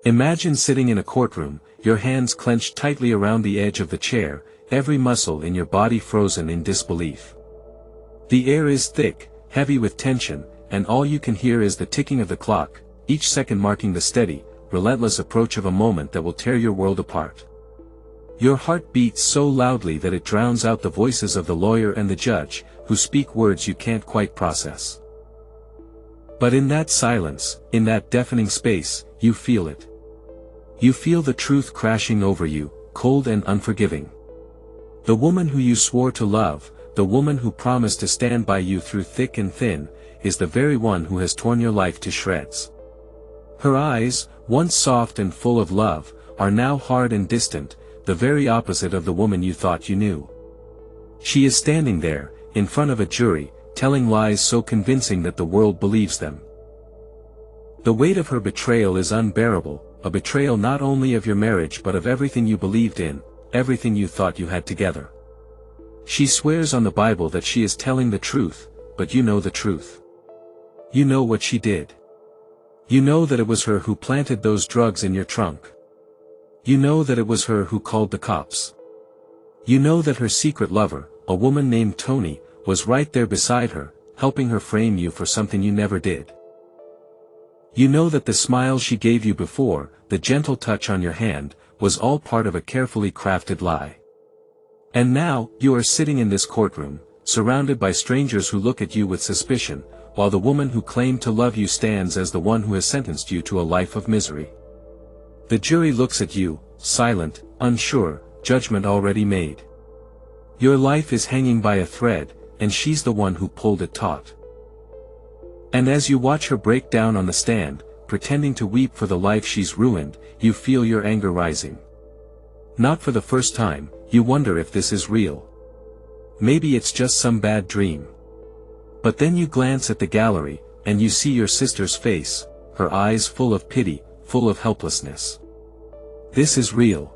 Imagine sitting in a courtroom, your hands clenched tightly around the edge of the chair, every muscle in your body frozen in disbelief. The air is thick, heavy with tension, and all you can hear is the ticking of the clock, each second marking the steady, relentless approach of a moment that will tear your world apart. Your heart beats so loudly that it drowns out the voices of the lawyer and the judge, who speak words you can't quite process. But in that silence, in that deafening space, you feel it. You feel the truth crashing over you, cold and unforgiving. The woman who you swore to love, the woman who promised to stand by you through thick and thin, is the very one who has torn your life to shreds. Her eyes, once soft and full of love, are now hard and distant, the very opposite of the woman you thought you knew. She is standing there, in front of a jury, telling lies so convincing that the world believes them. The weight of her betrayal is unbearable, a betrayal not only of your marriage but of everything you believed in, everything you thought you had together. She swears on the Bible that she is telling the truth, but you know the truth. You know what she did. You know that it was her who planted those drugs in your trunk. You know that it was her who called the cops. You know that her secret lover, a woman named Tony, was right there beside her, helping her frame you for something you never did. You know that the smile she gave you before, the gentle touch on your hand, was all part of a carefully crafted lie. And now, you are sitting in this courtroom, surrounded by strangers who look at you with suspicion, while the woman who claimed to love you stands as the one who has sentenced you to a life of misery. The jury looks at you, silent, unsure, judgment already made. Your life is hanging by a thread, and she's the one who pulled it taut. And as you watch her break down on the stand, pretending to weep for the life she's ruined, you feel your anger rising. Not for the first time, you wonder if this is real. Maybe it's just some bad dream. But then you glance at the gallery, and you see your sister's face, her eyes full of pity, full of helplessness. This is real.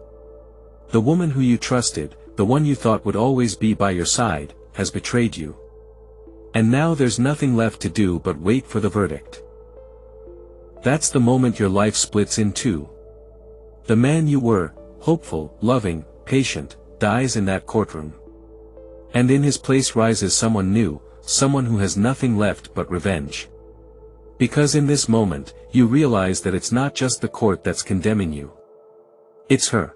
The woman who you trusted, the one you thought would always be by your side, has betrayed you. And now there's nothing left to do but wait for the verdict. That's the moment your life splits in two. The man you were, hopeful, loving, patient, dies in that courtroom. And in his place rises someone new, someone who has nothing left but revenge. Because in this moment, you realize that it's not just the court that's condemning you. It's her.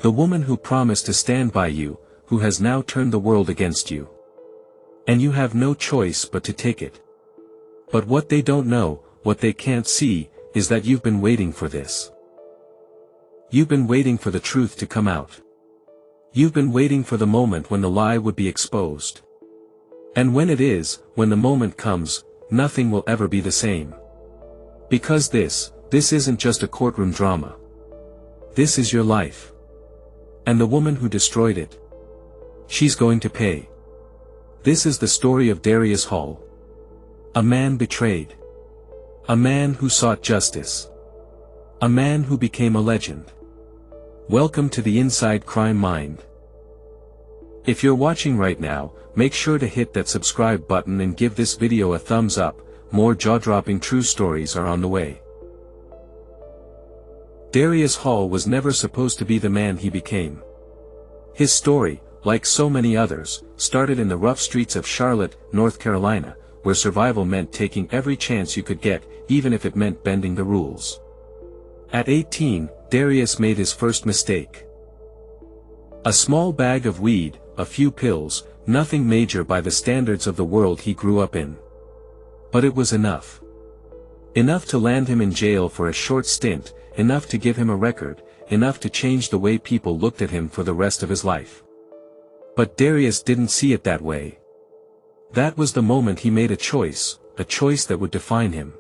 The woman who promised to stand by you, who has now turned the world against you. And you have no choice but to take it. But what they don't know, what they can't see, is that you've been waiting for this. You've been waiting for the truth to come out. You've been waiting for the moment when the lie would be exposed. And when it is, when the moment comes, nothing will ever be the same. Because this isn't just a courtroom drama. This is your life. And the woman who destroyed it, she's going to pay. This is the story of Darius Hall. A man betrayed. A man who sought justice. A man who became a legend. Welcome to the Inside Crime Mind. If you're watching right now, make sure to hit that subscribe button and give this video a thumbs up. More jaw-dropping true stories are on the way. Darius Hall was never supposed to be the man he became. His story, like so many others, started in the rough streets of Charlotte, North Carolina, where survival meant taking every chance you could get, even if it meant bending the rules. At 18, Darius made his first mistake. A small bag of weed, a few pills, nothing major by the standards of the world he grew up in. But it was enough. Enough to land him in jail for a short stint, enough to give him a record, enough to change the way people looked at him for the rest of his life. But Darius didn't see it that way. That was the moment he made a choice that would define him.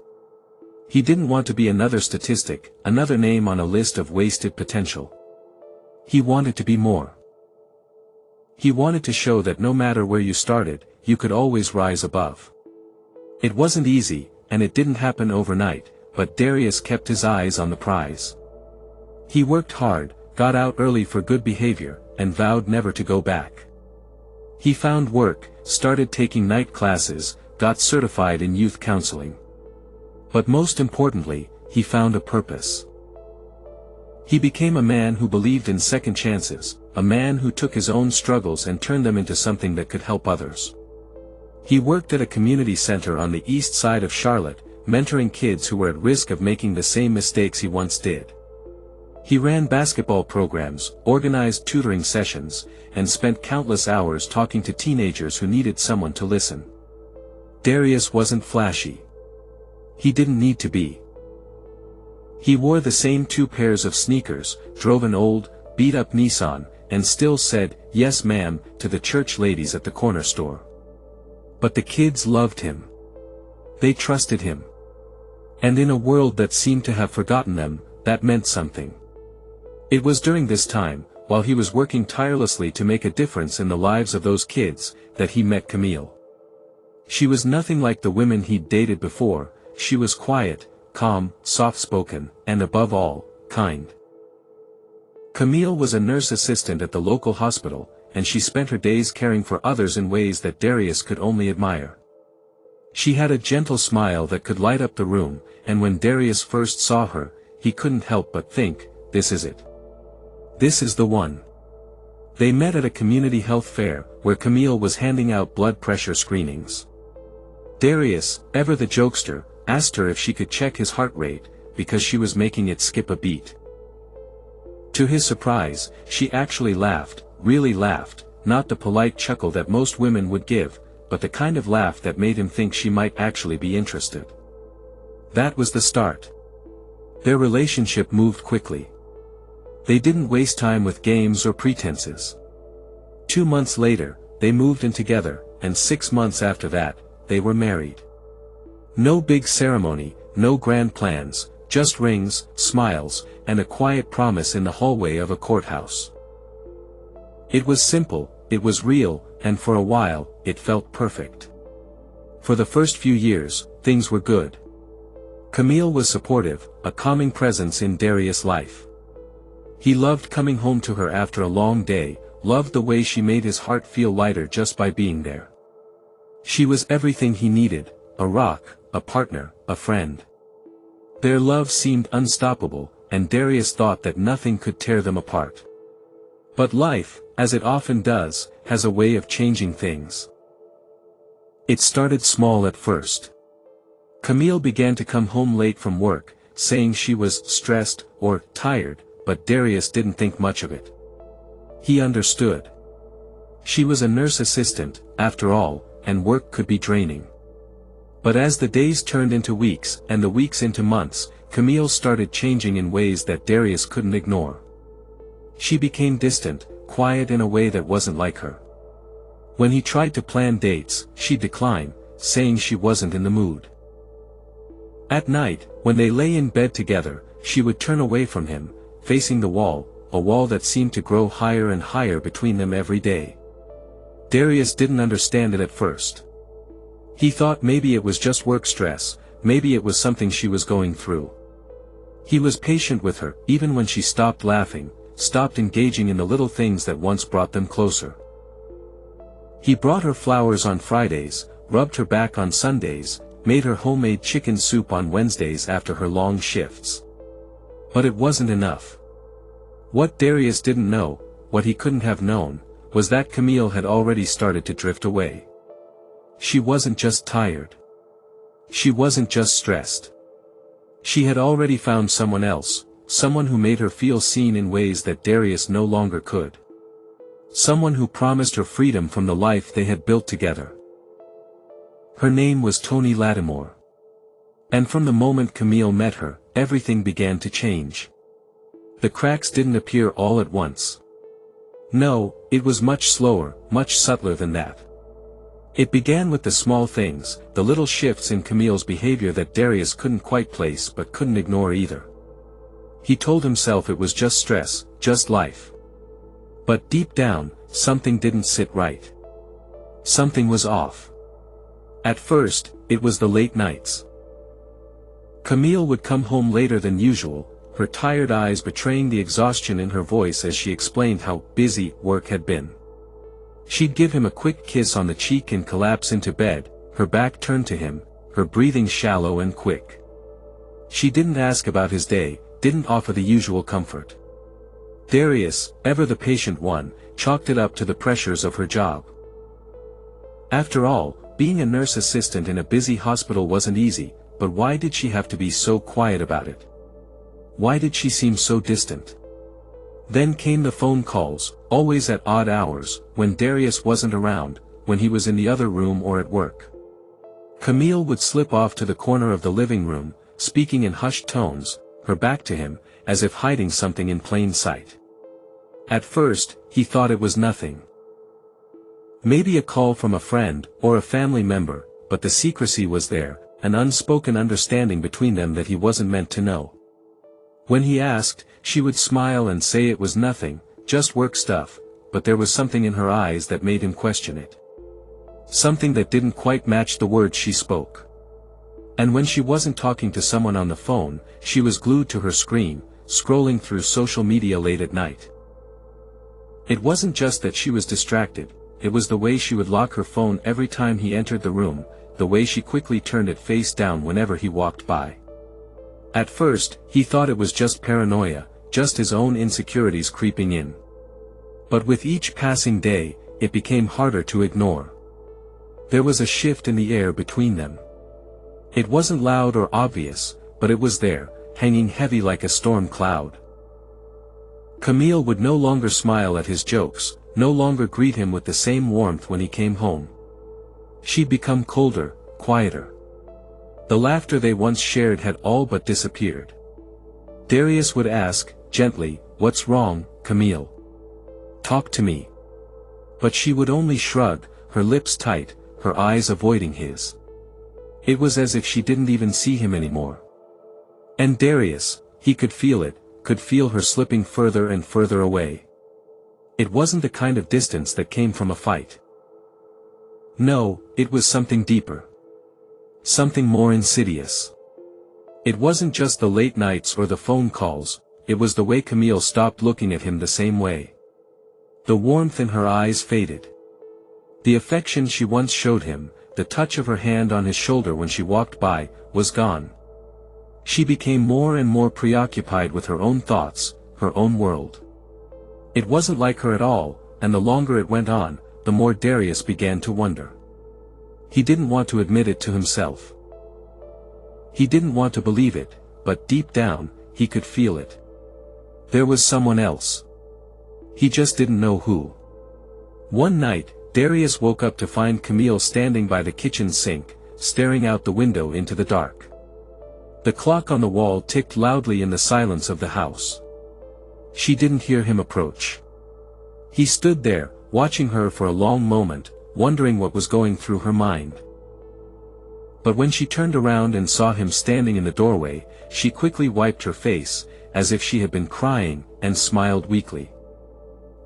He didn't want to be another statistic, another name on a list of wasted potential. He wanted to be more. He wanted to show that no matter where you started, you could always rise above. It wasn't easy, and it didn't happen overnight, but Darius kept his eyes on the prize. He worked hard, got out early for good behavior, and vowed never to go back. He found work, started taking night classes, got certified in youth counseling. But most importantly, he found a purpose. He became a man who believed in second chances, a man who took his own struggles and turned them into something that could help others. He worked at a community center on the east side of Charlotte, mentoring kids who were at risk of making the same mistakes he once did. He ran basketball programs, organized tutoring sessions, and spent countless hours talking to teenagers who needed someone to listen. Darius wasn't flashy. He didn't need to be. He wore the same 2 pairs of sneakers, drove an old, beat-up Nissan, and still said, "Yes ma'am," to the church ladies at the corner store. But the kids loved him. They trusted him. And in a world that seemed to have forgotten them, that meant something. It was during this time, while he was working tirelessly to make a difference in the lives of those kids, that he met Camille. She was nothing like the women he'd dated before. She was quiet, calm, soft-spoken, and above all, kind. Camille was a nurse assistant at the local hospital, and she spent her days caring for others in ways that Darius could only admire. She had a gentle smile that could light up the room, and when Darius first saw her, he couldn't help but think, "This is it. This is the one." They met at a community health fair, where Camille was handing out blood pressure screenings. Darius, ever the jokester, asked her if she could check his heart rate, because she was making it skip a beat. To his surprise, she actually laughed, really laughed, not the polite chuckle that most women would give, but the kind of laugh that made him think she might actually be interested. That was the start. Their relationship moved quickly. They didn't waste time with games or pretenses. 2 months later, they moved in together, and 6 months after that, they were married. No big ceremony, no grand plans, just rings, smiles, and a quiet promise in the hallway of a courthouse. It was simple, it was real, and for a while, it felt perfect. For the first few years, things were good. Camille was supportive, a calming presence in Darius' life. He loved coming home to her after a long day, loved the way she made his heart feel lighter just by being there. She was everything he needed, a rock, a partner, a friend. Their love seemed unstoppable, and Darius thought that nothing could tear them apart. But life, as it often does, has a way of changing things. It started small at first. Camille began to come home late from work, saying she was stressed or tired, but Darius didn't think much of it. He understood. She was a nurse assistant, after all, and work could be draining. But as the days turned into weeks, and the weeks into months, Camille started changing in ways that Darius couldn't ignore. She became distant, quiet in a way that wasn't like her. When he tried to plan dates, she'd decline, saying she wasn't in the mood. At night, when they lay in bed together, she would turn away from him, facing the wall, a wall that seemed to grow higher and higher between them every day. Darius didn't understand it at first. He thought maybe it was just work stress, maybe it was something she was going through. He was patient with her, even when she stopped laughing, stopped engaging in the little things that once brought them closer. He brought her flowers on Fridays, rubbed her back on Sundays, made her homemade chicken soup on Wednesdays after her long shifts. But it wasn't enough. What Darius didn't know, what he couldn't have known, was that Camille had already started to drift away. She wasn't just tired. She wasn't just stressed. She had already found someone else, someone who made her feel seen in ways that Darius no longer could. Someone who promised her freedom from the life they had built together. Her name was Toni Lattimore. And from the moment Camille met her, everything began to change. The cracks didn't appear all at once. No, it was much slower, much subtler than that. It began with the small things, the little shifts in Camille's behavior that Darius couldn't quite place but couldn't ignore either. He told himself it was just stress, just life. But deep down, something didn't sit right. Something was off. At first, it was the late nights. Camille would come home later than usual, her tired eyes betraying the exhaustion in her voice as she explained how busy work had been. She'd give him a quick kiss on the cheek and collapse into bed, her back turned to him, her breathing shallow and quick. She didn't ask about his day, didn't offer the usual comfort. Darius, ever the patient one, chalked it up to the pressures of her job. After all, being a nurse assistant in a busy hospital wasn't easy, but why did she have to be so quiet about it? Why did she seem so distant? Then came the phone calls, always at odd hours, when Darius wasn't around, when he was in the other room or at work. Camille would slip off to the corner of the living room, speaking in hushed tones, her back to him, as if hiding something in plain sight. At first, he thought it was nothing. Maybe a call from a friend, or a family member, but the secrecy was there, an unspoken understanding between them that he wasn't meant to know. When he asked, she would smile and say it was nothing, just work stuff, but there was something in her eyes that made him question it. Something that didn't quite match the words she spoke. And when she wasn't talking to someone on the phone, she was glued to her screen, scrolling through social media late at night. It wasn't just that she was distracted, it was the way she would lock her phone every time he entered the room, the way she quickly turned it face down whenever he walked by. At first, he thought it was just paranoia, just his own insecurities creeping in. But with each passing day, it became harder to ignore. There was a shift in the air between them. It wasn't loud or obvious, but it was there, hanging heavy like a storm cloud. Camille would no longer smile at his jokes, no longer greet him with the same warmth when he came home. She'd become colder, quieter. The laughter they once shared had all but disappeared. Darius would ask, gently, "What's wrong, Camille? Talk to me." But she would only shrug, her lips tight, her eyes avoiding his. It was as if she didn't even see him anymore. And Darius, he could feel her slipping further and further away. It wasn't the kind of distance that came from a fight. No, it was something deeper. Something more insidious. It wasn't just the late nights or the phone calls, it was the way Camille stopped looking at him the same way. The warmth in her eyes faded. The affection she once showed him, the touch of her hand on his shoulder when she walked by, was gone. She became more and more preoccupied with her own thoughts, her own world. It wasn't like her at all, and the longer it went on, the more Darius began to wonder. He didn't want to admit it to himself. He didn't want to believe it, but deep down, he could feel it. There was someone else. He just didn't know who. One night, Darius woke up to find Camille standing by the kitchen sink, staring out the window into the dark. The clock on the wall ticked loudly in the silence of the house. She didn't hear him approach. He stood there, watching her for a long moment, wondering what was going through her mind. But when she turned around and saw him standing in the doorway, she quickly wiped her face, as if she had been crying, and smiled weakly.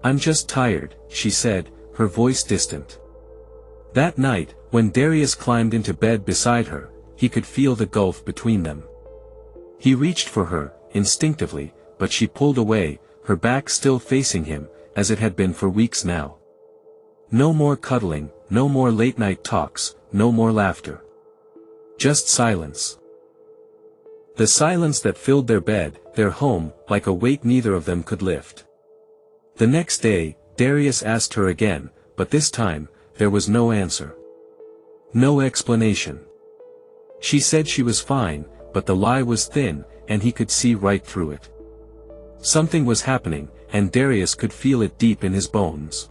"I'm just tired," she said, her voice distant. That night, when Darius climbed into bed beside her, he could feel the gulf between them. He reached for her, instinctively, but she pulled away, her back still facing him, as it had been for weeks now. No more cuddling, no more late-night talks, no more laughter. Just silence. The silence that filled their bed, their home, like a weight neither of them could lift. The next day, Darius asked her again, but this time, there was no answer. No explanation. She said she was fine, but the lie was thin, and he could see right through it. Something was happening, and Darius could feel it deep in his bones.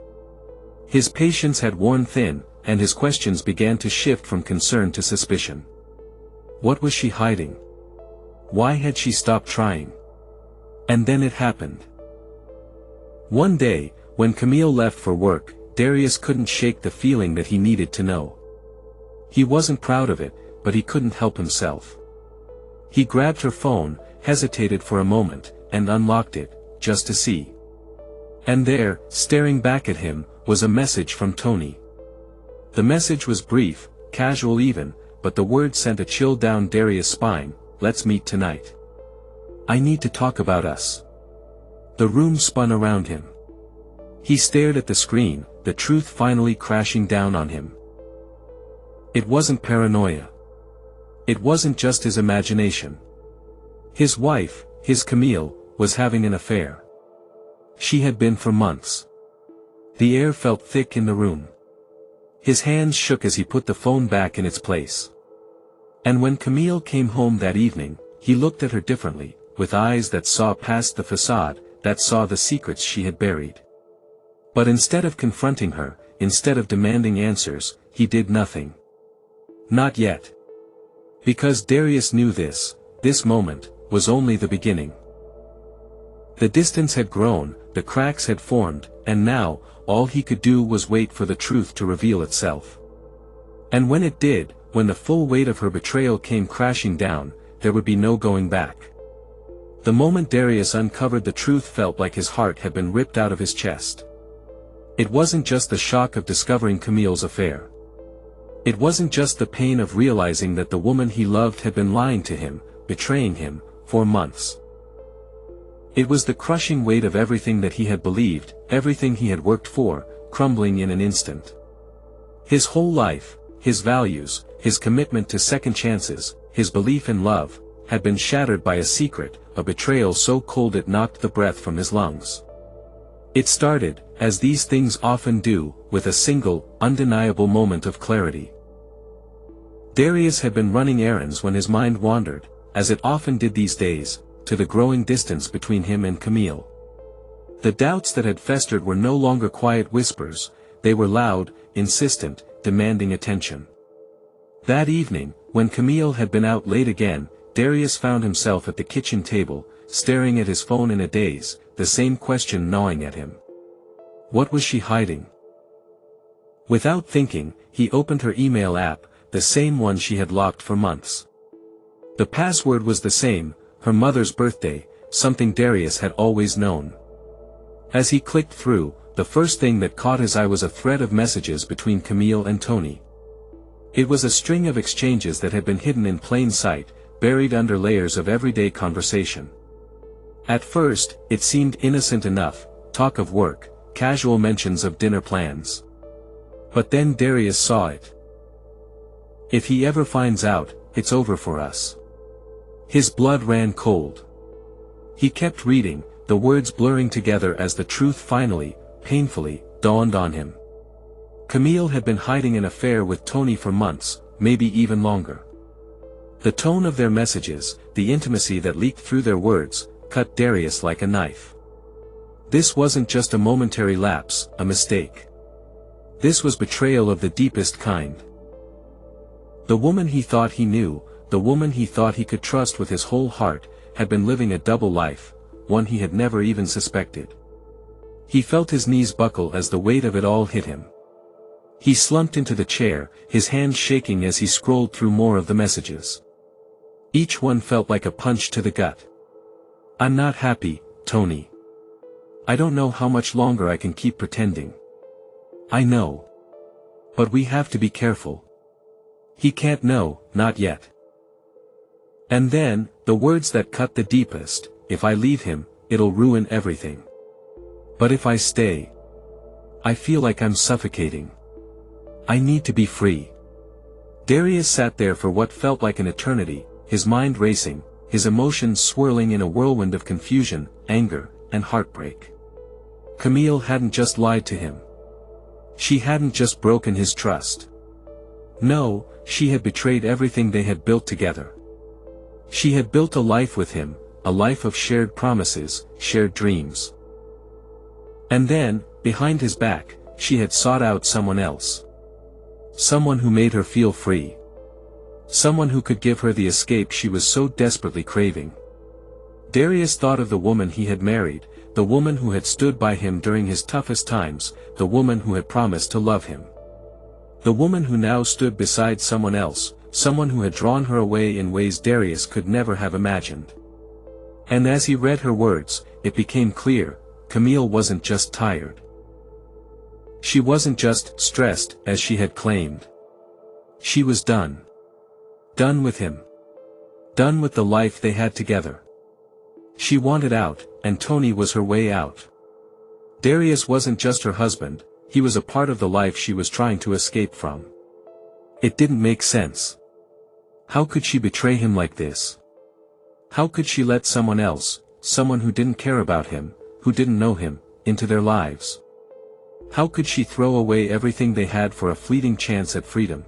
His patience had worn thin, and his questions began to shift from concern to suspicion. What was she hiding? Why had she stopped trying? And then it happened. One day, when Camille left for work, Darius couldn't shake the feeling that he needed to know. He wasn't proud of it, but he couldn't help himself. He grabbed her phone, hesitated for a moment, and unlocked it, just to see. And there, staring back at him, was a message from Tony. The message was brief, casual even, but the words sent a chill down Darius' spine. "Let's meet tonight. I need to talk about us." The room spun around him. He stared at the screen, the truth finally crashing down on him. It wasn't paranoia. It wasn't just his imagination. His wife, his Camille, was having an affair. She had been for months. The air felt thick in the room. His hands shook as he put the phone back in its place. And when Camille came home that evening, he looked at her differently, with eyes that saw past the facade, that saw the secrets she had buried. But instead of confronting her, instead of demanding answers, he did nothing. Not yet. Because Darius knew this moment, was only the beginning. The distance had grown, the cracks had formed, and now, all he could do was wait for the truth to reveal itself. And when it did, when the full weight of her betrayal came crashing down, there would be no going back. The moment Darius uncovered the truth felt like his heart had been ripped out of his chest. It wasn't just the shock of discovering Camille's affair. It wasn't just the pain of realizing that the woman he loved had been lying to him, betraying him, for months. It was the crushing weight of everything that he had believed, everything he had worked for, crumbling in an instant. His whole life, his values, his commitment to second chances, his belief in love, had been shattered by a secret, a betrayal so cold it knocked the breath from his lungs. It started, as these things often do, with a single, undeniable moment of clarity. Darius had been running errands when his mind wandered, as it often did these days, to the growing distance between him and Camille. The doubts that had festered were no longer quiet whispers, they were loud, insistent, demanding attention. That evening, when Camille had been out late again, Darius found himself at the kitchen table, staring at his phone in a daze, the same question gnawing at him. What was she hiding? Without thinking, he opened her email app, the same one she had locked for months. The password was the same, her mother's birthday, something Darius had always known. As he clicked through, the first thing that caught his eye was a thread of messages between Camille and Tony. It was a string of exchanges that had been hidden in plain sight, buried under layers of everyday conversation. At first, it seemed innocent enough, talk of work, casual mentions of dinner plans. But then Darius saw it. If he ever finds out, it's over for us. His blood ran cold. He kept reading, the words blurring together as the truth finally, painfully, dawned on him. Camille had been hiding an affair with Tony for months, maybe even longer. The tone of their messages, the intimacy that leaked through their words, cut Darius like a knife. This wasn't just a momentary lapse, a mistake. This was betrayal of the deepest kind. The woman he thought he knew, the woman he thought he could trust with his whole heart, had been living a double life, one he had never even suspected. He felt his knees buckle as the weight of it all hit him. He slumped into the chair, his hands shaking as he scrolled through more of the messages. Each one felt like a punch to the gut. I'm not happy, Tony. I don't know how much longer I can keep pretending. I know. But we have to be careful. He can't know, not yet. And then, the words that cut the deepest, if I leave him, it'll ruin everything. But if I stay, I feel like I'm suffocating. I need to be free. Darius sat there for what felt like an eternity, his mind racing, his emotions swirling in a whirlwind of confusion, anger, and heartbreak. Camille hadn't just lied to him. She hadn't just broken his trust. No, she had betrayed everything they had built together. She had built a life with him, a life of shared promises, shared dreams. And then, behind his back, she had sought out someone else. Someone who made her feel free. Someone who could give her the escape she was so desperately craving. Darius thought of the woman he had married, the woman who had stood by him during his toughest times, the woman who had promised to love him. The woman who now stood beside someone else, someone who had drawn her away in ways Darius could never have imagined. And as he read her words, it became clear, Camille wasn't just tired. She wasn't just stressed, as she had claimed. She was done. Done with him. Done with the life they had together. She wanted out, and Tony was her way out. Darius wasn't just her husband, he was a part of the life she was trying to escape from. It didn't make sense. How could she betray him like this? How could she let someone else, someone who didn't care about him, who didn't know him, into their lives. How could she throw away everything they had for a fleeting chance at freedom?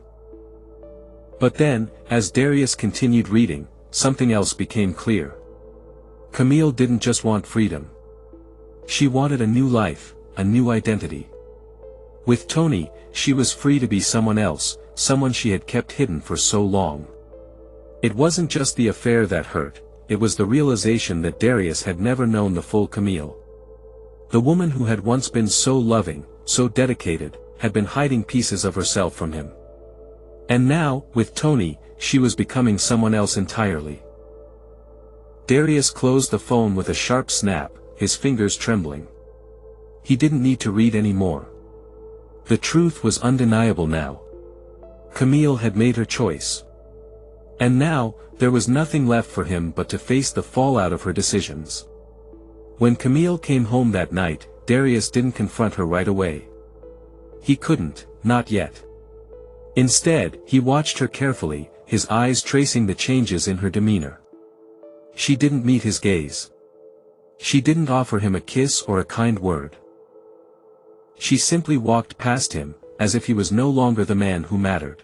But then, as Darius continued reading, something else became clear. Camille didn't just want freedom. She wanted a new life, a new identity. With Tony, she was free to be someone else, someone she had kept hidden for so long. It wasn't just the affair that hurt, it was the realization that Darius had never known the full Camille. The woman who had once been so loving, so dedicated, had been hiding pieces of herself from him. And now, with Tony, she was becoming someone else entirely. Darius closed the phone with a sharp snap, his fingers trembling. He didn't need to read any more. The truth was undeniable now. Camille had made her choice. And now, there was nothing left for him but to face the fallout of her decisions. When Camille came home that night, Darius didn't confront her right away. He couldn't, not yet. Instead, he watched her carefully, his eyes tracing the changes in her demeanor. She didn't meet his gaze. She didn't offer him a kiss or a kind word. She simply walked past him, as if he was no longer the man who mattered.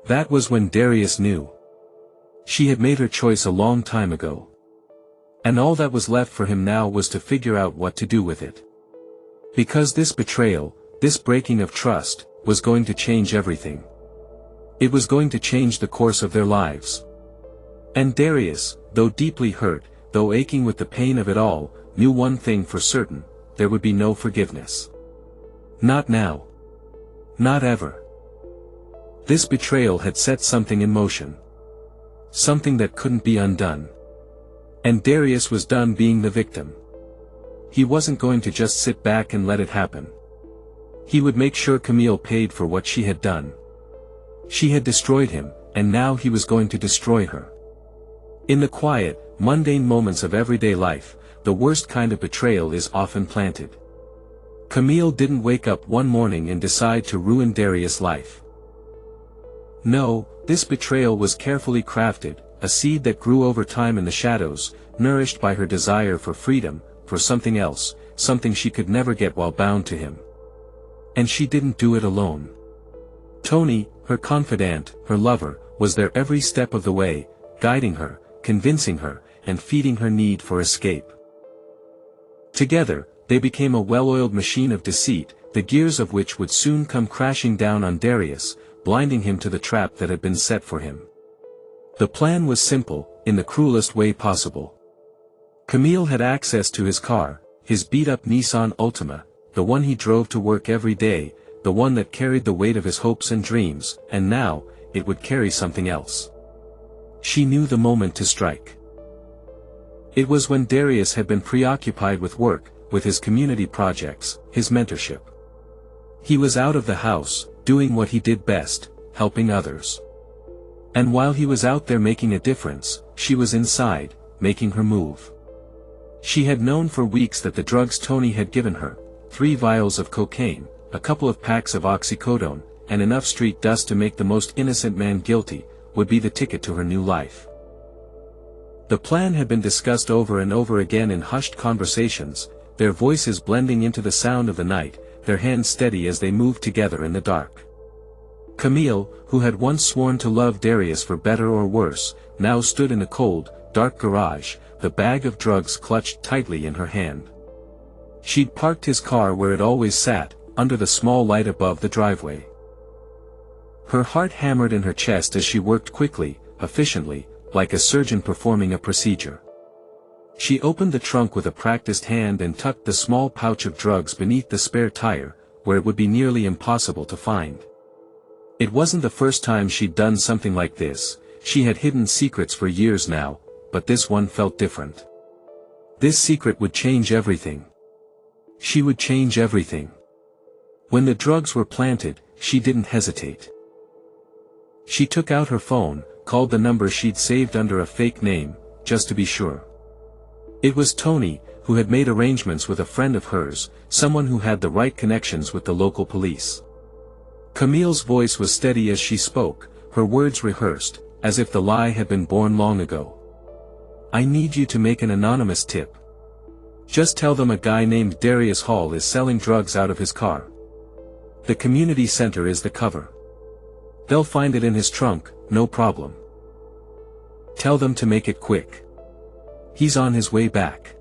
That was when Darius knew. She had made her choice a long time ago. And all that was left for him now was to figure out what to do with it. Because this betrayal, this breaking of trust, was going to change everything. It was going to change the course of their lives. And Darius, though deeply hurt, though aching with the pain of it all, knew one thing for certain: there would be no forgiveness. Not now. Not ever. This betrayal had set something in motion. Something that couldn't be undone. And Darius was done being the victim. He wasn't going to just sit back and let it happen. He would make sure Camille paid for what she had done. She had destroyed him, and now he was going to destroy her. In the quiet, mundane moments of everyday life, the worst kind of betrayal is often planted. Camille didn't wake up one morning and decide to ruin Darius' life. No, this betrayal was carefully crafted, a seed that grew over time in the shadows, nourished by her desire for freedom, for something else, something she could never get while bound to him. And she didn't do it alone. Tony, her confidant, her lover, was there every step of the way, guiding her, convincing her, and feeding her need for escape. Together, they became a well-oiled machine of deceit, the gears of which would soon come crashing down on Darius, blinding him to the trap that had been set for him. The plan was simple, in the cruelest way possible. Camille had access to his car, his beat-up Nissan Altima, the one he drove to work every day, the one that carried the weight of his hopes and dreams, and now, it would carry something else. She knew the moment to strike. It was when Darius had been preoccupied with work, with his community projects, his mentorship. He was out of the house, doing what he did best, helping others. And while he was out there making a difference, she was inside, making her move. She had known for weeks that the drugs Tony had given her, 3 vials of cocaine, a couple of packs of oxycodone, and enough street dust to make the most innocent man guilty, would be the ticket to her new life. The plan had been discussed over and over again in hushed conversations, their voices blending into the sound of the night, their hands steady as they moved together in the dark. Camille, who had once sworn to love Darius for better or worse, now stood in a cold, dark garage, the bag of drugs clutched tightly in her hand. She'd parked his car where it always sat, under the small light above the driveway. Her heart hammered in her chest as she worked quickly, efficiently, like a surgeon performing a procedure. She opened the trunk with a practiced hand and tucked the small pouch of drugs beneath the spare tire, where it would be nearly impossible to find. It wasn't the first time she'd done something like this. She had hidden secrets for years now, but this one felt different. This secret would change everything. She would change everything. When the drugs were planted, she didn't hesitate. She took out her phone, called the number she'd saved under a fake name, just to be sure. It was Tony, who had made arrangements with a friend of hers, someone who had the right connections with the local police. Camille's voice was steady as she spoke, her words rehearsed, as if the lie had been born long ago. "I need you to make an anonymous tip. Just tell them a guy named Darius Hall is selling drugs out of his car. The community center is the cover. They'll find it in his trunk, no problem. Tell them to make it quick. He's on his way back."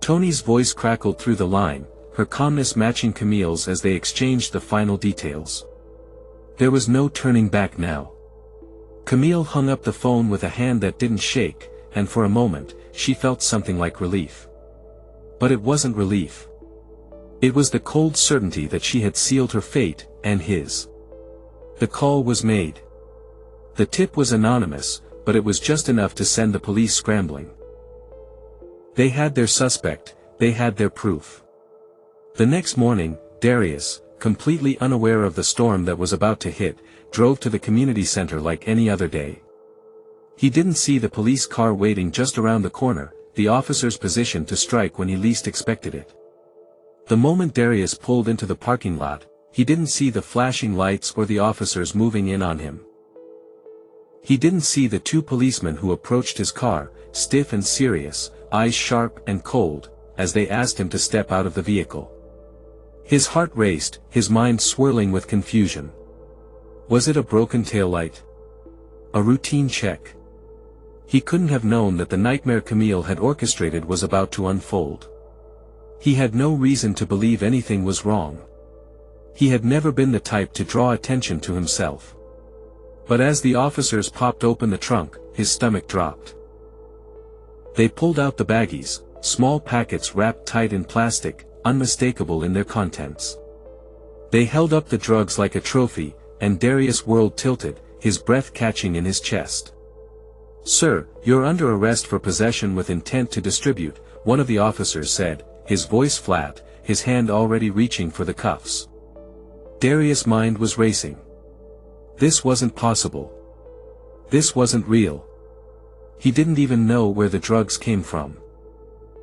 Tony's voice crackled through the line, her calmness matching Camille's as they exchanged the final details. There was no turning back now. Camille hung up the phone with a hand that didn't shake, and for a moment, she felt something like relief. But it wasn't relief. It was the cold certainty that she had sealed her fate, and his. The call was made. The tip was anonymous, but it was just enough to send the police scrambling. They had their suspect, they had their proof. The next morning, Darius, completely unaware of the storm that was about to hit, drove to the community center like any other day. He didn't see the police car waiting just around the corner, the officer's position to strike when he least expected it. The moment Darius pulled into the parking lot, he didn't see the flashing lights or the officers moving in on him. He didn't see the two policemen who approached his car, stiff and serious, eyes sharp and cold, as they asked him to step out of the vehicle. His heart raced, his mind swirling with confusion. Was it a broken taillight? A routine check? He couldn't have known that the nightmare Camille had orchestrated was about to unfold. He had no reason to believe anything was wrong. He had never been the type to draw attention to himself. But as the officers popped open the trunk, his stomach dropped. They pulled out the baggies, small packets wrapped tight in plastic, unmistakable in their contents. They held up the drugs like a trophy, and Darius' world tilted, his breath catching in his chest. "Sir, you're under arrest for possession with intent to distribute," one of the officers said, his voice flat, his hand already reaching for the cuffs. Darius' mind was racing. This wasn't possible. This wasn't real. He didn't even know where the drugs came from.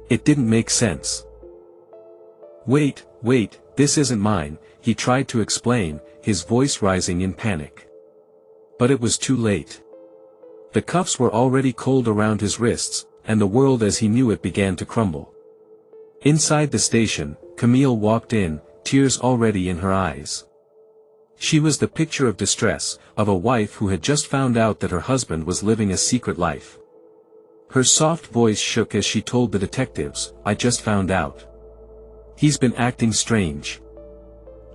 It didn't make sense. Wait, this isn't mine," he tried to explain, his voice rising in panic. But it was too late. The cuffs were already cold around his wrists, and the world as he knew it began to crumble. Inside the station, Camille walked in, tears already in her eyes. She was the picture of distress, of a wife who had just found out that her husband was living a secret life. Her soft voice shook as she told the detectives, "I just found out. He's been acting strange.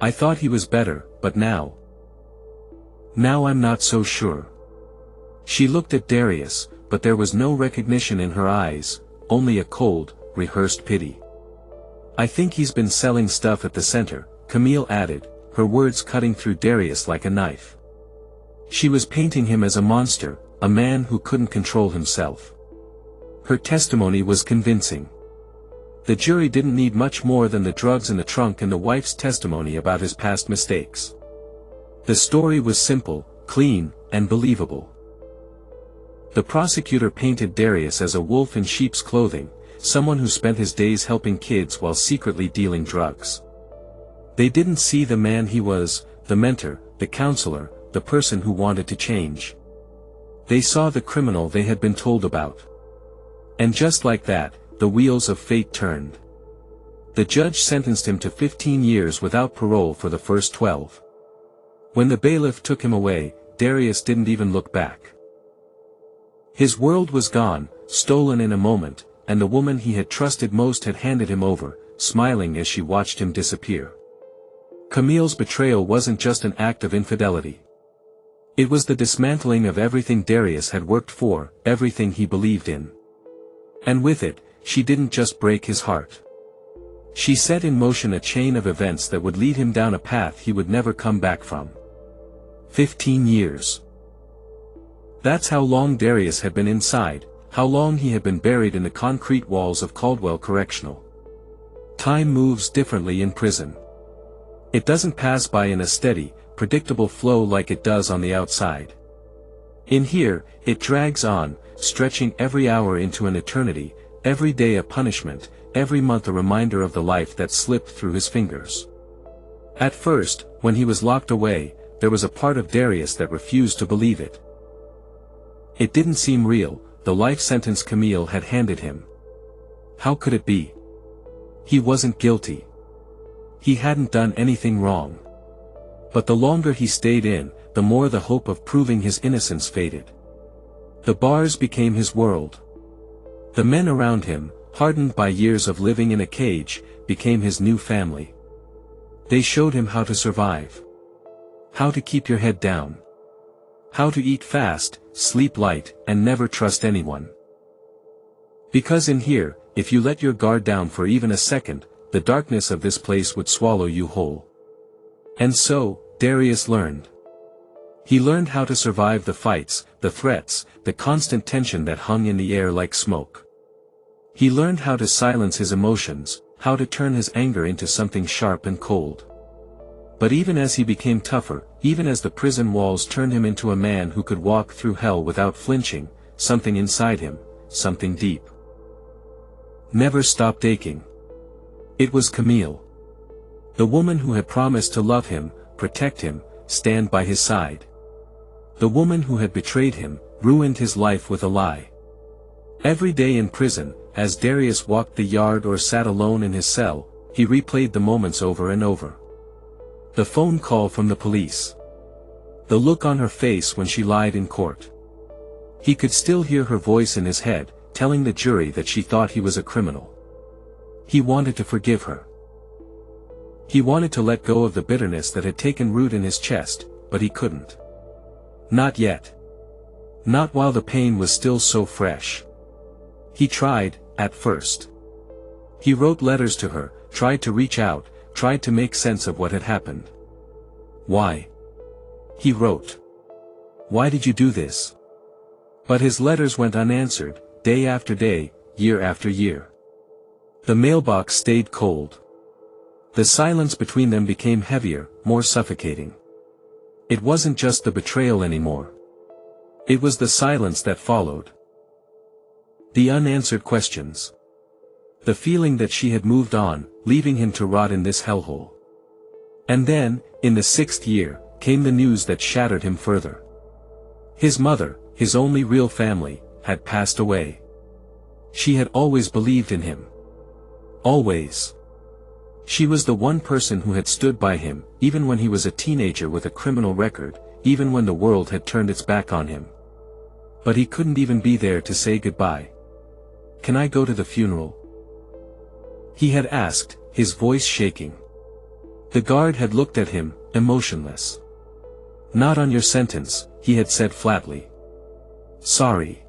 I thought he was better, but now I'm not so sure." She looked at Darius, but there was no recognition in her eyes, only a cold, rehearsed pity. "I think he's been selling stuff at the center," Camille added, her words cutting through Darius like a knife. She was painting him as a monster, a man who couldn't control himself. Her testimony was convincing. The jury didn't need much more than the drugs in the trunk and the wife's testimony about his past mistakes. The story was simple, clean, and believable. The prosecutor painted Darius as a wolf in sheep's clothing, someone who spent his days helping kids while secretly dealing drugs. They didn't see the man he was, the mentor, the counselor, the person who wanted to change. They saw the criminal they had been told about. And just like that, the wheels of fate turned. The judge sentenced him to 15 years without parole for the first 12. When the bailiff took him away, Darius didn't even look back. His world was gone, stolen in a moment, and the woman he had trusted most had handed him over, smiling as she watched him disappear. Camille's betrayal wasn't just an act of infidelity. It was the dismantling of everything Darius had worked for, everything he believed in. And with it, she didn't just break his heart. She set in motion a chain of events that would lead him down a path he would never come back from. 15 years. That's how long Darius had been inside, how long he had been buried in the concrete walls of Caldwell Correctional. Time moves differently in prison. It doesn't pass by in a steady, predictable flow like it does on the outside. In here, it drags on, stretching every hour into an eternity, every day a punishment, every month a reminder of the life that slipped through his fingers. At first, when he was locked away, there was a part of Darius that refused to believe it. It didn't seem real, the life sentence Camille had handed him. How could it be? He wasn't guilty. He hadn't done anything wrong. But the longer he stayed in, the more the hope of proving his innocence faded. The bars became his world. The men around him, hardened by years of living in a cage, became his new family. They showed him how to survive. How to keep your head down. How to eat fast, sleep light, and never trust anyone. Because in here, if you let your guard down for even a second, the darkness of this place would swallow you whole. And so, Darius learned. He learned how to survive the fights, the threats, the constant tension that hung in the air like smoke. He learned how to silence his emotions, how to turn his anger into something sharp and cold. But even as he became tougher, even as the prison walls turned him into a man who could walk through hell without flinching, something inside him, something deep, never stopped aching. It was Camille. The woman who had promised to love him, protect him, stand by his side. The woman who had betrayed him, ruined his life with a lie. Every day in prison, as Darius walked the yard or sat alone in his cell, he replayed the moments over and over. The phone call from the police. The look on her face when she lied in court. He could still hear her voice in his head, telling the jury that she thought he was a criminal. He wanted to forgive her. He wanted to let go of the bitterness that had taken root in his chest, but he couldn't. Not yet. Not while the pain was still so fresh. He tried, at first. He wrote letters to her, tried to reach out, tried to make sense of what had happened. Why? He wrote. Why did you do this? But his letters went unanswered, day after day, year after year. The mailbox stayed cold. The silence between them became heavier, more suffocating. It wasn't just the betrayal anymore. It was the silence that followed. The unanswered questions. The feeling that she had moved on, leaving him to rot in this hellhole. And then, in the 6th year, came the news that shattered him further. His mother, his only real family, had passed away. She had always believed in him. Always. She was the one person who had stood by him, even when he was a teenager with a criminal record, even when the world had turned its back on him. But he couldn't even be there to say goodbye. Can I go to the funeral? He had asked, his voice shaking. The guard had looked at him, emotionless. Not on your sentence, he had said flatly. Sorry.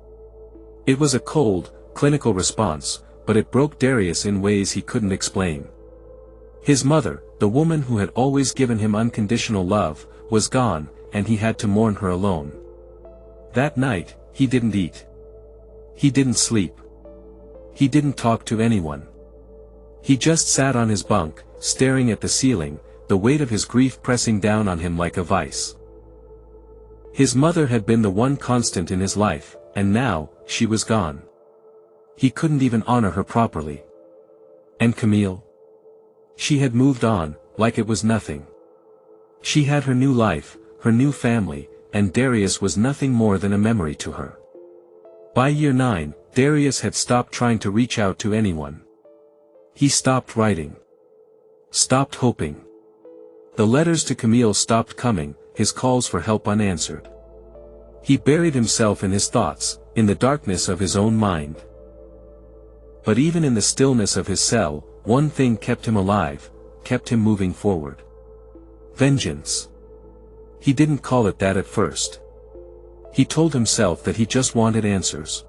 It was a cold, clinical response, but it broke Darius in ways he couldn't explain. His mother, the woman who had always given him unconditional love, was gone, and he had to mourn her alone. That night, he didn't eat. He didn't sleep. He didn't talk to anyone. He just sat on his bunk, staring at the ceiling, the weight of his grief pressing down on him like a vice. His mother had been the one constant in his life, and now, she was gone. He couldn't even honor her properly. And Camille? She had moved on, like it was nothing. She had her new life, her new family, and Darius was nothing more than a memory to her. By year 9, Darius had stopped trying to reach out to anyone. He stopped writing. Stopped hoping. The letters to Camille stopped coming, his calls for help unanswered. He buried himself in his thoughts, in the darkness of his own mind. But even in the stillness of his cell, one thing kept him alive, kept him moving forward. Vengeance. He didn't call it that at first. He told himself that he just wanted answers.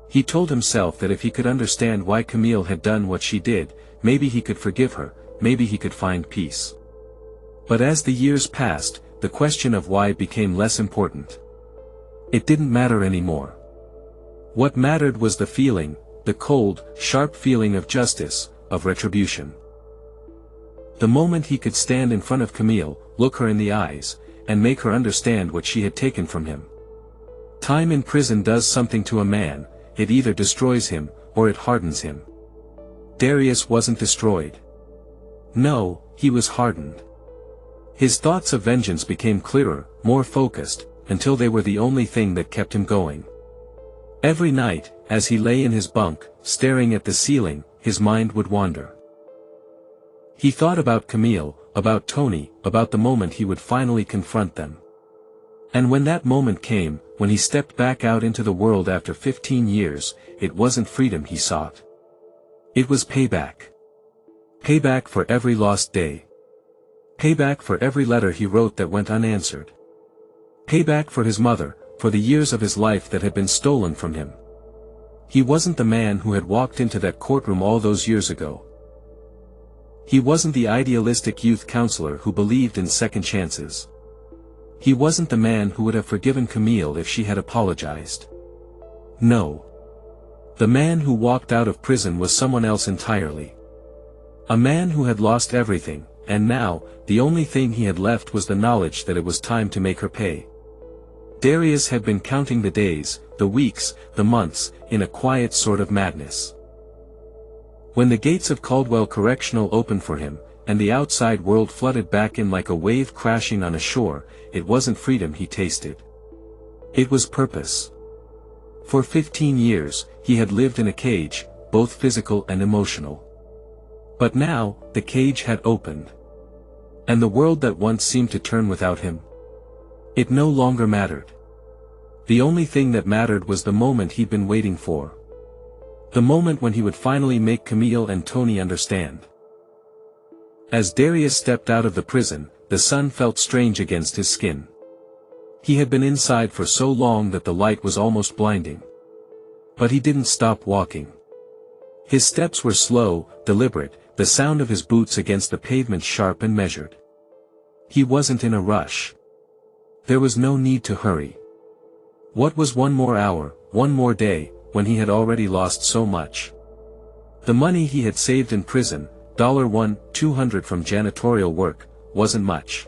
He told himself that if he could understand why Camille had done what she did, maybe he could forgive her, maybe he could find peace. But as the years passed, the question of why became less important. It didn't matter anymore. What mattered was the feeling, the cold, sharp feeling of justice, of retribution. The moment he could stand in front of Camille, look her in the eyes, and make her understand what she had taken from him. Time in prison does something to a man, it either destroys him, or it hardens him. Darius wasn't destroyed. No, he was hardened. His thoughts of vengeance became clearer, more focused, until they were the only thing that kept him going. Every night, as he lay in his bunk, staring at the ceiling, his mind would wander. He thought about Camille, about Tony, about the moment he would finally confront them. And when that moment came, when he stepped back out into the world after 15 years, it wasn't freedom he sought. It was payback. Payback for every lost day. Payback for every letter he wrote that went unanswered. Payback for his mother, for the years of his life that had been stolen from him. He wasn't the man who had walked into that courtroom all those years ago. He wasn't the idealistic youth counselor who believed in second chances. He wasn't the man who would have forgiven Camille if she had apologized. No. The man who walked out of prison was someone else entirely. A man who had lost everything, and now, the only thing he had left was the knowledge that it was time to make her pay. Darius had been counting the days, the weeks, the months, in a quiet sort of madness. When the gates of Caldwell Correctional opened for him, and the outside world flooded back in like a wave crashing on a shore, it wasn't freedom he tasted. It was purpose. For 15 years, he had lived in a cage, both physical and emotional. But now, the cage had opened. And the world that once seemed to turn without him, it no longer mattered. The only thing that mattered was the moment he'd been waiting for. The moment when he would finally make Camille and Tony understand. As Darius stepped out of the prison, the sun felt strange against his skin. He had been inside for so long that the light was almost blinding. But he didn't stop walking. His steps were slow, deliberate, the sound of his boots against the pavement sharp and measured. He wasn't in a rush. There was no need to hurry. What was one more hour, one more day, when he had already lost so much? The money he had saved in prison, $200 from janitorial work, wasn't much.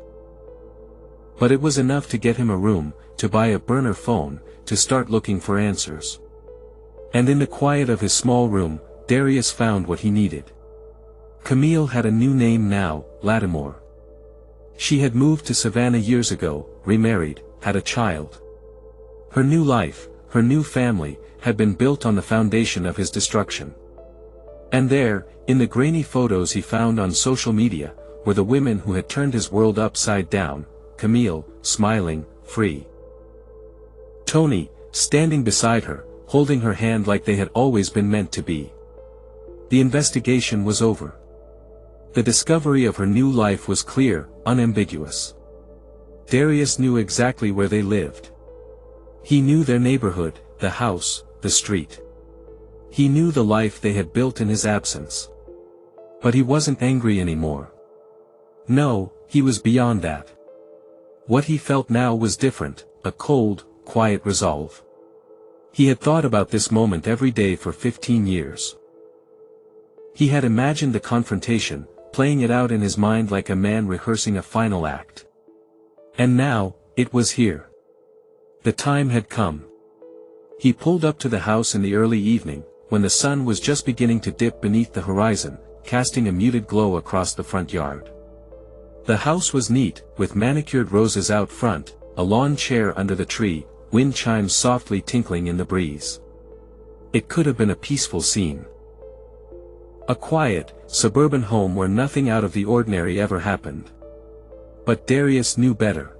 But it was enough to get him a room, to buy a burner phone, to start looking for answers. And in the quiet of his small room, Darius found what he needed. Camille had a new name now, Lattimore. She had moved to Savannah years ago, remarried, had a child. Her new life, her new family, had been built on the foundation of his destruction. And there, in the grainy photos he found on social media, were the women who had turned his world upside down, Camille, smiling, free. Tony, standing beside her, holding her hand like they had always been meant to be. The investigation was over. The discovery of her new life was clear, unambiguous. Darius knew exactly where they lived. He knew their neighborhood, the house, the street. He knew the life they had built in his absence. But he wasn't angry anymore. No, he was beyond that. What he felt now was different, a cold, quiet resolve. He had thought about this moment every day for 15 years. He had imagined the confrontation, playing it out in his mind like a man rehearsing a final act. And now, it was here. The time had come. He pulled up to the house in the early evening, when the sun was just beginning to dip beneath the horizon, casting a muted glow across the front yard. The house was neat, with manicured roses out front, a lawn chair under the tree, wind chimes softly tinkling in the breeze. It could have been a peaceful scene. A quiet, suburban home where nothing out of the ordinary ever happened. But Darius knew better.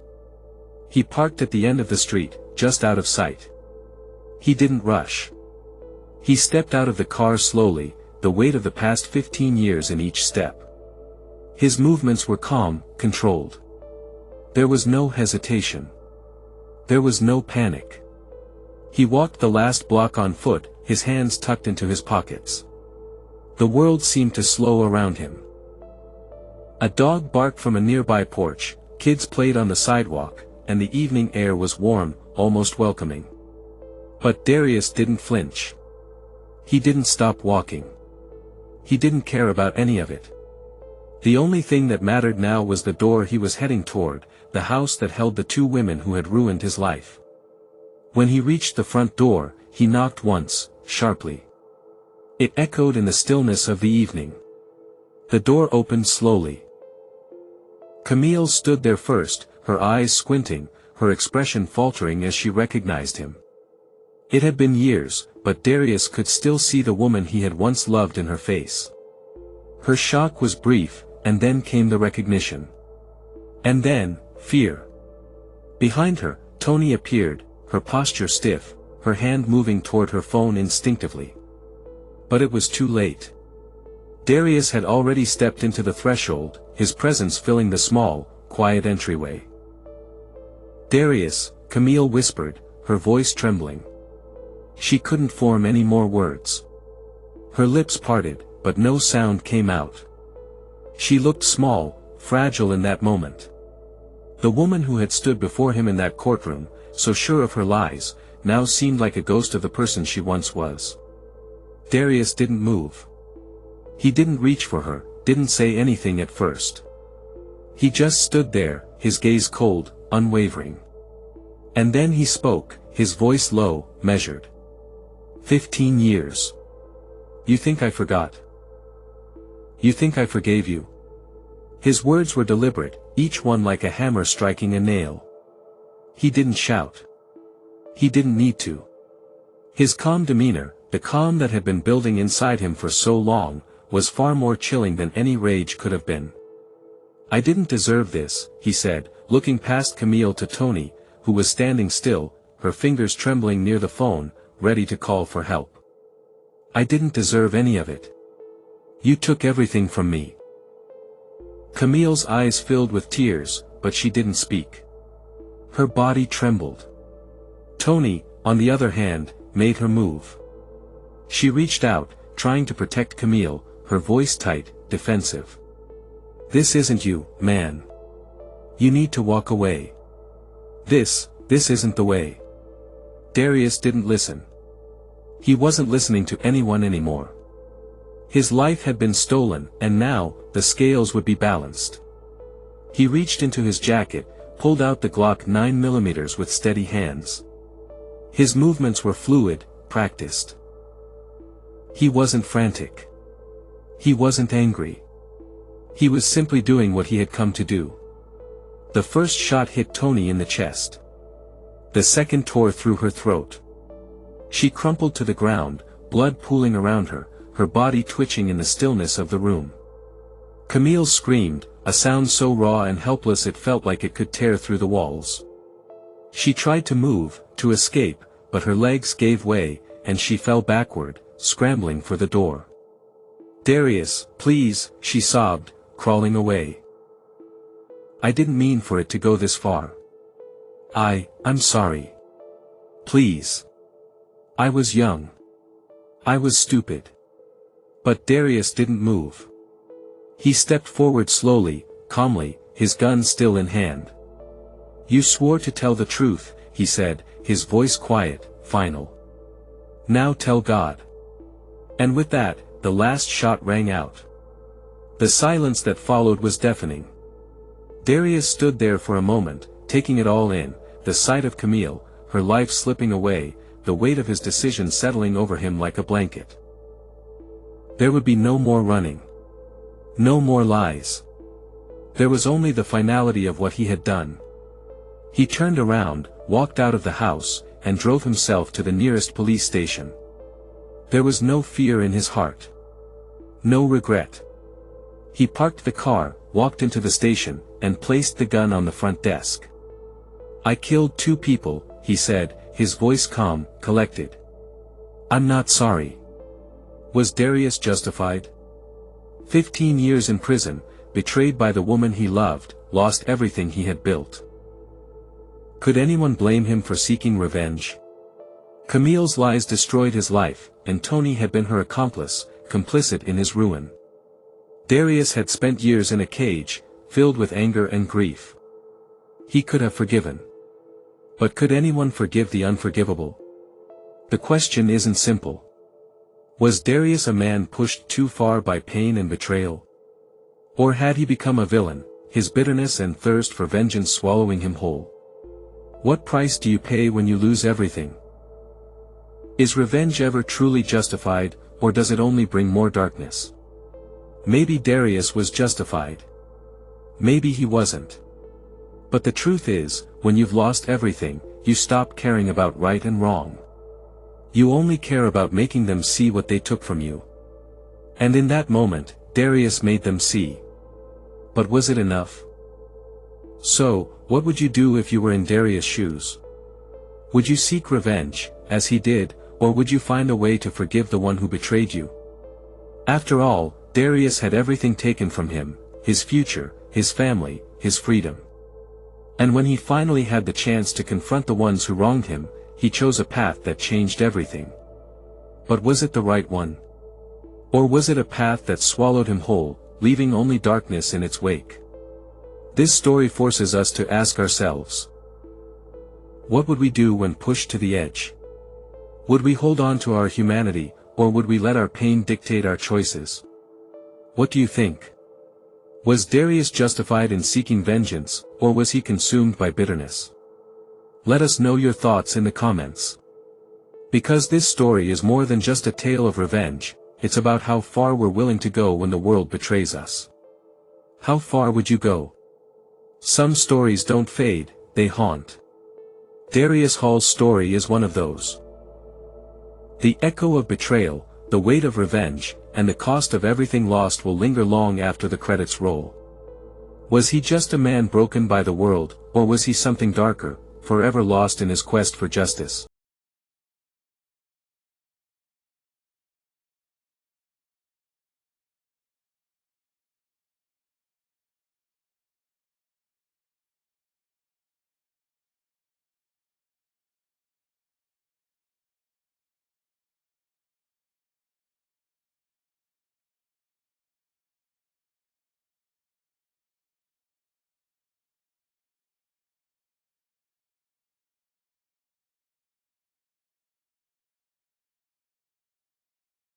He parked at the end of the street, just out of sight. He didn't rush. He stepped out of the car slowly, the weight of the past 15 years in each step. His movements were calm, controlled. There was no hesitation. There was no panic. He walked the last block on foot, his hands tucked into his pockets. The world seemed to slow around him. A dog barked from a nearby porch, kids played on the sidewalk, and the evening air was warm, almost welcoming. But Darius didn't flinch. He didn't stop walking. He didn't care about any of it. The only thing that mattered now was the door he was heading toward, the house that held the two women who had ruined his life. When he reached the front door, he knocked once, sharply. It echoed in the stillness of the evening. The door opened slowly. Camille stood there first, her eyes squinting, her expression faltering as she recognized him. It had been years, but Darius could still see the woman he had once loved in her face. Her shock was brief, and then came the recognition. And then, fear. Behind her, Tony appeared, her posture stiff, her hand moving toward her phone instinctively. But it was too late. Darius had already stepped into the threshold, his presence filling the small, quiet entryway. "Darius," Camille whispered, her voice trembling. She couldn't form any more words. Her lips parted, but no sound came out. She looked small, fragile in that moment. The woman who had stood before him in that courtroom, so sure of her lies, now seemed like a ghost of the person she once was. Darius didn't move. He didn't reach for her, didn't say anything at first. He just stood there, his gaze cold, unwavering. And then he spoke, his voice low, measured. 15 years. You think I forgot? You think I forgave you? His words were deliberate, each one like a hammer striking a nail. He didn't shout. He didn't need to. His calm demeanor, the calm that had been building inside him for so long, was far more chilling than any rage could have been. "I didn't deserve this," he said, looking past Camille to Tony, who was standing still, her fingers trembling near the phone, ready to call for help. "I didn't deserve any of it. You took everything from me." Camille's eyes filled with tears, but she didn't speak. Her body trembled. Tony, on the other hand, made her move. She reached out, trying to protect Camille, her voice tight, defensive. "This isn't you, man. You need to walk away. This isn't the way." Darius didn't listen. He wasn't listening to anyone anymore. His life had been stolen, and now, the scales would be balanced. He reached into his jacket, pulled out the Glock 9mm with steady hands. His movements were fluid, practiced. He wasn't frantic. He wasn't angry. He was simply doing what he had come to do. The first shot hit Tony in the chest. The second tore through her throat. She crumpled to the ground, blood pooling around her, her body twitching in the stillness of the room. Camille screamed, a sound so raw and helpless it felt like it could tear through the walls. She tried to move, to escape, but her legs gave way, and she fell backward, scrambling for the door. "Darius, please," she sobbed, crawling away. "I didn't mean for it to go this far. I'm sorry. Please. I was young. I was stupid." But Darius didn't move. He stepped forward slowly, calmly, his gun still in hand. "You swore to tell the truth," he said, his voice quiet, final. "Now tell God." And with that, the last shot rang out. The silence that followed was deafening. Darius stood there for a moment, taking it all in, the sight of Camille, her life slipping away, the weight of his decision settling over him like a blanket. There would be no more running. No more lies. There was only the finality of what he had done. He turned around, walked out of the house, and drove himself to the nearest police station. There was no fear in his heart. No regret. He parked the car, walked into the station, and placed the gun on the front desk. "I killed 2 people, he said, his voice calm, collected. "I'm not sorry." Was Darius justified? 15 years in prison, betrayed by the woman he loved, lost everything he had built. Could anyone blame him for seeking revenge? Camille's lies destroyed his life, and Tony had been her accomplice, complicit in his ruin. Darius had spent years in a cage, filled with anger and grief. He could have forgiven. But could anyone forgive the unforgivable? The question isn't simple. Was Darius a man pushed too far by pain and betrayal? Or had he become a villain, his bitterness and thirst for vengeance swallowing him whole? What price do you pay when you lose everything? Is revenge ever truly justified, or does it only bring more darkness? Maybe Darius was justified. Maybe he wasn't. But the truth is, when you've lost everything, you stop caring about right and wrong. You only care about making them see what they took from you. And in that moment, Darius made them see. But was it enough? So, what would you do if you were in Darius' shoes? Would you seek revenge, as he did, or would you find a way to forgive the one who betrayed you? After all, Darius had everything taken from him, his future, his family, his freedom. And when he finally had the chance to confront the ones who wronged him, he chose a path that changed everything. But was it the right one? Or was it a path that swallowed him whole, leaving only darkness in its wake? This story forces us to ask ourselves, what would we do when pushed to the edge? Would we hold on to our humanity, or would we let our pain dictate our choices? What do you think? Was Darius justified in seeking vengeance, or was he consumed by bitterness? Let us know your thoughts in the comments. Because this story is more than just a tale of revenge, it's about how far we're willing to go when the world betrays us. How far would you go? Some stories don't fade, they haunt. Darius Hall's story is one of those. The echo of betrayal, the weight of revenge, and the cost of everything lost will linger long after the credits roll. Was he just a man broken by the world, or was he something darker, forever lost in his quest for justice?